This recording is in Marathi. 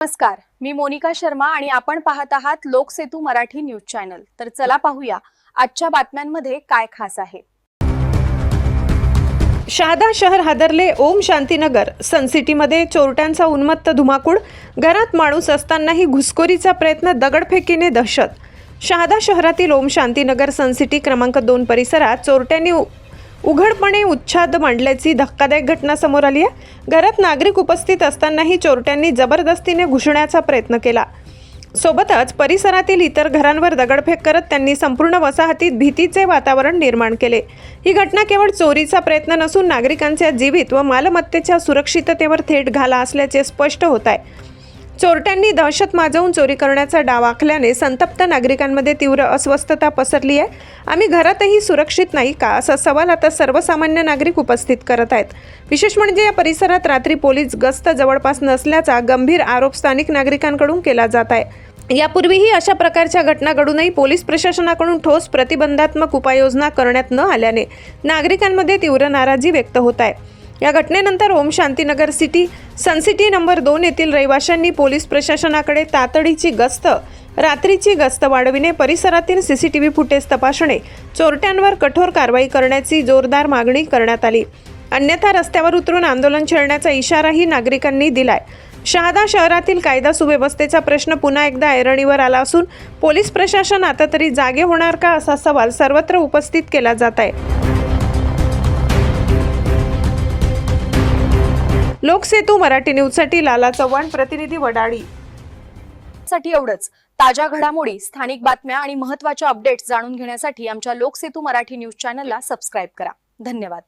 नमस्कार, मी मोनिका शर्मा आणि आपण पाहत आहात लोकसेतू मराठी न्यूज चॅनल। तर चला पाहूया आजच्या बातम्यांमध्ये काय खास आहे। शहादा शहर हादरले। ओम शांतीनगर सनसिटीमध्ये चोरट्यांचा उन्मत्त धुमाकूळ। घरात माणूस असतानाही घुसखोरीचा प्रयत्न, दगडफेकीने दहशत। शहादा शहरातील ओम शांतीनगर सनसिटी क्रमांक 2 परिसरात चोरट्यांनी उघडपणे उच्छाद मांडल्याची धक्कादायक घटना समोर आली आहे। घरात नागरिक उपस्थित असतानाही चोरट्यांनी जबरदस्तीने घुसण्याचा प्रयत्न केला। सोबतच परिसरातील इतर घरांवर दगडफेक करत त्यांनी संपूर्ण वसाहतीत भीतीचे वातावरण निर्माण केले। ही घटना केवळ चोरीचा प्रयत्न नसून नागरिकांच्या जीवित व मालमत्तेच्या सुरक्षिततेवर थेट घाला असल्याचे स्पष्ट होत आहे। चोरट्यांनी दहशत माजवून चोरी करण्याचा डाव आखल्याने संतप्त नागरिकांमध्ये तीव्र अस्वस्थता पसरली आहे। आम्ही घरातही सुरक्षित नाही का, असा सवाल आता सर्वसामान्य नागरिक उपस्थित करत आहेत। विशेष म्हणजे या परिसरात रात्री पोलीस गस्त जवळपास नसल्याचा गंभीर आरोप स्थानिक नागरिकांकडून केला जात आहे। यापूर्वीही अशा प्रकारच्या घटना घडूनही पोलीस प्रशासनाकडून ठोस प्रतिबंधात्मक उपाययोजना करण्यात न आल्याने नागरिकांमध्ये तीव्र नाराजी व्यक्त होत आहे। या घटनेनंतर ओम शांतीनगर सनसिटी नंबर 2 येथील रहिवाशांनी पोलीस प्रशासनाकडे तातडीची गस्त, रात्रीची गस्त वाढविणे, परिसरातील सीसीटीव्ही फुटेज तपासणे, चोरट्यांवर कठोर कारवाई करण्याची जोरदार मागणी करण्यात आली। अन्यथा रस्त्यावर उतरून आंदोलन छेडण्याचा इशाराही नागरिकांनी दिलाय। शहादा शहरातील कायदा सुव्यवस्थेचा प्रश्न पुन्हा एकदा ऐरणीवर आला असून पोलीस प्रशासन आता तरी जागे होणार का, असा सवाल सर्वत्र उपस्थित केला जात आहे। लोकसेतू मराठी न्यूजसाठी लाला चव्हाण, प्रतिनिधी वडाळी। साठी एवढंच। ताज्या घडामोडी, स्थानिक बातम्या आणि महत्त्वाच्या अपडेट्स जाणून घेण्यासाठी आमच्या लोकसेतू मराठी न्यूज चॅनलला सबस्क्राइब करा। धन्यवाद।